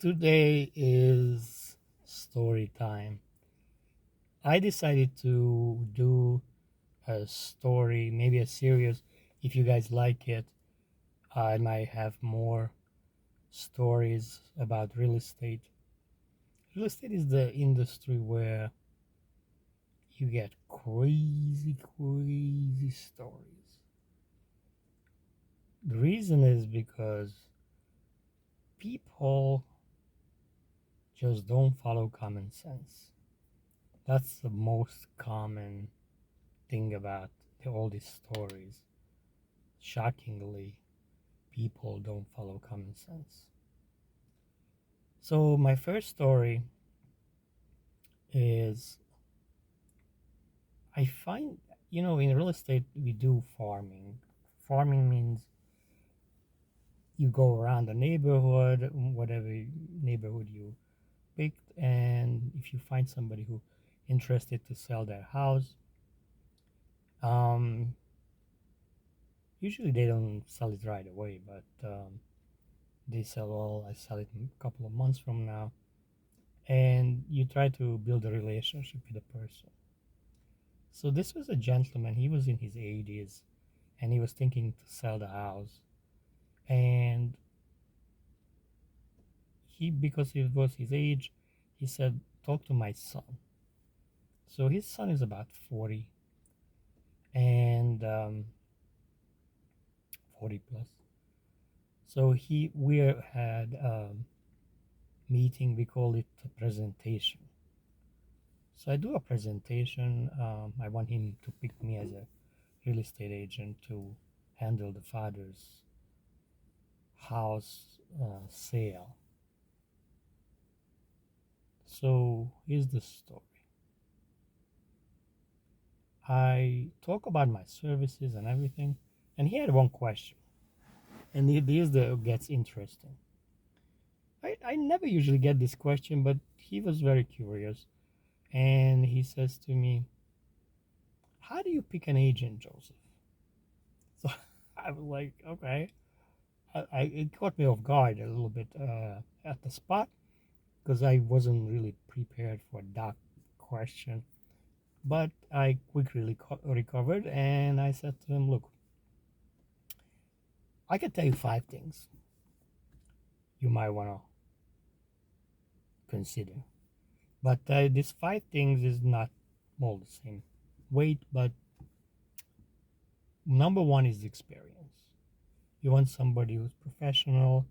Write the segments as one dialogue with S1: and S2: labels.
S1: Today is story time. I decided to do a story, maybe a series. If you guys like it, I might have more stories about real estate. Real estate is the industry where you get crazy, crazy stories. The reason is because people just don't follow common sense. That's the most common thing about all these stories. Shockingly, people don't follow common sense. So, my first story is I find, in real estate, we do farming. Farming means you go around the neighborhood, whatever neighborhood you picked, and if you find somebody who interested to sell their house, um, usually they don't sell it right away, but they sell I sell it a couple of months from now, and you try to build a relationship with the person. So this was a gentleman. He was in his 80s, and he was thinking to sell the house. And because it was his age, he said, "Talk to my son." So his son is about 40 and 40 plus. So we had a meeting. We call it a presentation. So I do a presentation. I want him to pick me as a real estate agent to handle the father's house sale. So here's the story. I talk about my services and everything, and he had one question, and here's the gets interesting. I never usually get this question, but he was very curious, and he says to me, "How do you pick an agent, Joseph?" So I was like, "Okay." It caught me off guard a little bit at the spot because I wasn't really prepared for that question. But I quickly recovered and I said to him, "Look, I can tell you 5 things you might want to consider. But these 5 things is not all the same weight, but number one is experience. You want somebody who's professional,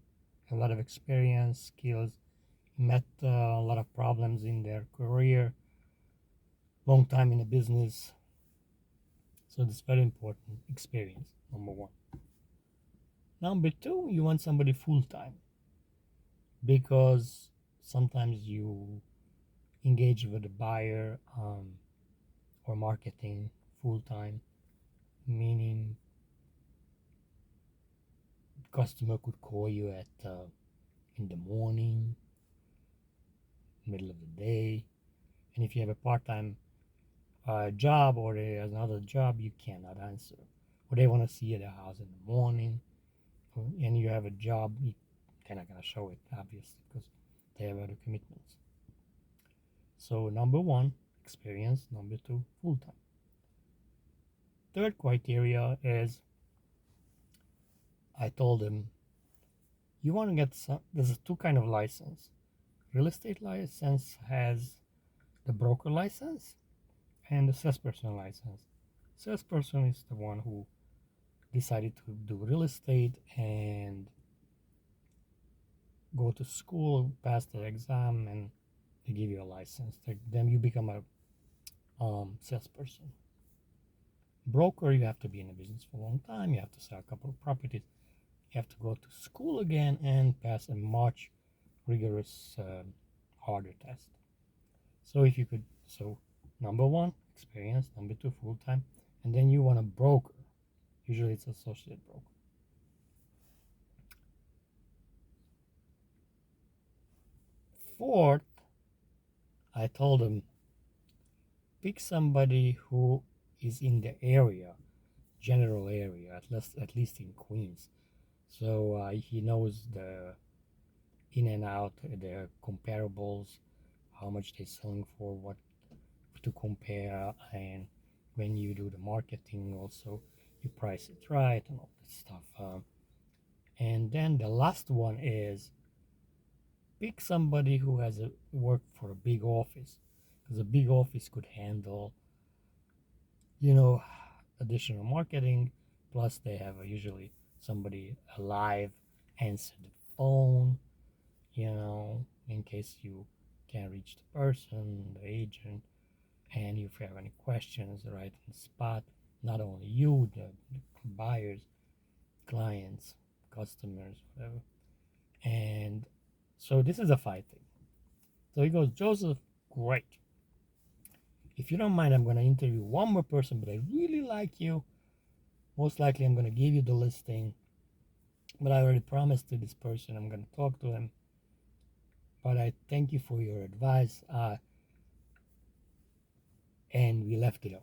S1: a lot of experience, skills, met a lot of problems in their career, long time in the business. So it's very important. Experience, number one. Number two, you want somebody full time because sometimes you engage with a buyer or marketing full time, meaning customer could call you at in the morning, middle of the day, and if you have a part time job or another job, you cannot answer. Or they want to see you at the house in the morning, and you have a job, you cannot gonna show it obviously because they have other commitments. So number one, experience. Number two, full time. Third criteria is I told them you want to get some. There's two kind of license. Real estate license has the broker license and the salesperson license. Salesperson is the one who decided to do real estate and go to school, pass the exam, and they give you a license. Then you become a salesperson. Broker, you have to be in the business for a long time. You have to sell a couple of properties. You have to go to school again and pass a much rigorous, harder test. So if you could, so number one, experience. Number two, full time, and then you want a broker. Usually it's associate broker. Fourth, I told them pick somebody who is in the area, general area, at least in Queens. So he knows the in and out, their comparables, how much they're selling for, what to compare, and when you do the marketing, also you price it right and all that stuff. And then the last one is pick somebody who has a work for a big office, because a big office could handle, you know, additional marketing. Plus, they have usually somebody alive answer the phone, in case you can't reach the person, the agent, and if you have any questions right on the spot, not only you, the buyers, clients, customers, whatever. And so this is a fight thing. So he goes, Joseph, great. If you don't mind, I'm going to interview one more person, but I really like you. Most likely, I'm going to give you the listing, but I already promised to this person I'm going to talk to him. But I thank you for your advice. And we left it off.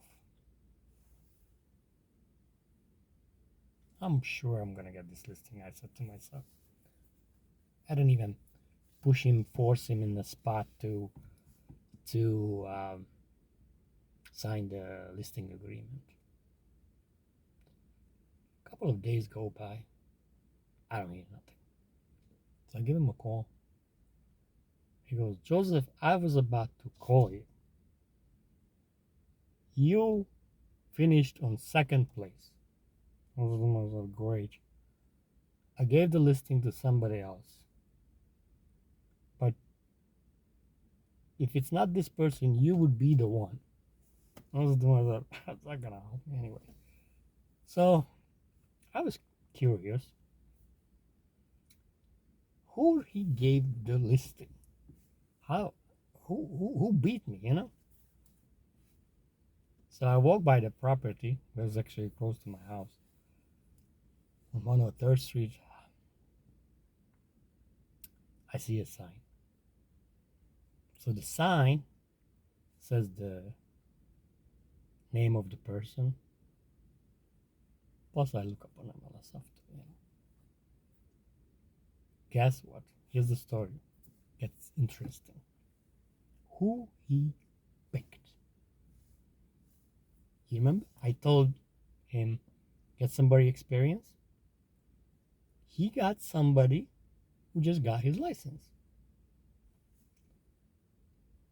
S1: I'm sure I'm going to get this listing, I said to myself. I didn't even push him, force him in the spot to sign the listing agreement. A couple of days go by. I don't hear nothing. So I give him a call. He goes, Joseph, I was about to call you. You finished on second place. I was great. I gave the listing to somebody else. But if it's not this person, you would be the one. I was doing that. That's not gonna help me anyway. So I was curious who he gave the listing. How? Who beat me? So I walked by the property. It was actually close to my house on 103rd Street. I see a sign. So the sign says the name of the person. Plus, I look up on MLS after. Guess what? Here's the story. Gets interesting. Who he picked. You remember? I told him get somebody experience. He got somebody who just got his license.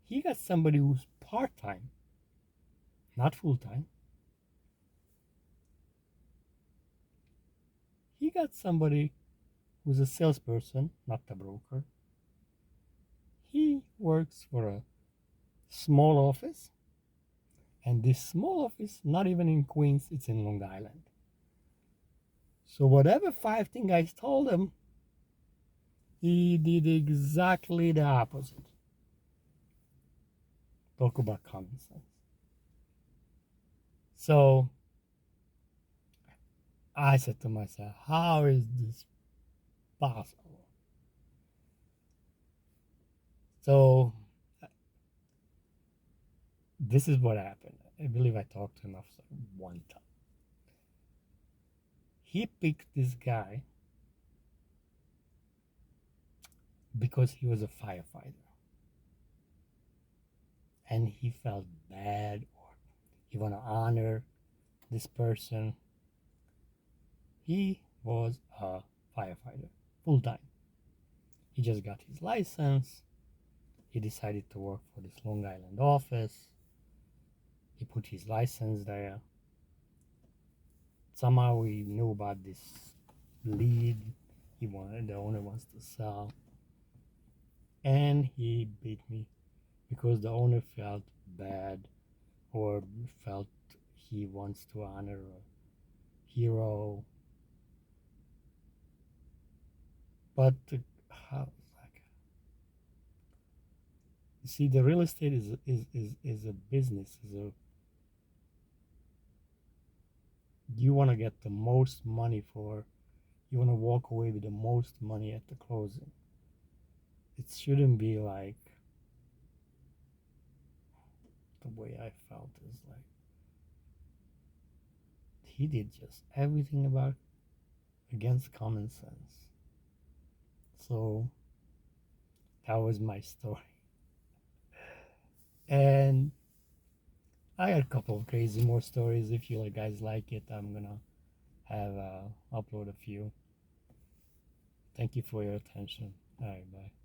S1: He got somebody who's part-time, not full-time. He got somebody who's a salesperson, not a broker. He works for a small office, and this small office, not even in Queens, it's in Long Island. So whatever five things I told him, he did exactly the opposite. Talk about common sense. So I said to myself, how is this possible? So this is what happened. I believe I talked to him after one time. He picked this guy because he was a firefighter. And he felt bad, or he want to honor this person. He was a firefighter, full time. He just got his license. He decided to work for this Long Island office. He put his license there. Somehow he knew about this lead the owner wants to sell. And he beat me because the owner felt bad, or felt he wants to honor a hero. But how, like, you see, the real estate is a business. You want to get the most money for. You want to walk away with the most money at the closing. It shouldn't be like the way I felt is like he did just everything about against common sense. So That was my story. And I got a couple of crazy more stories. If you guys like it, I'm gonna have upload a few. Thank you for your attention. All right, bye.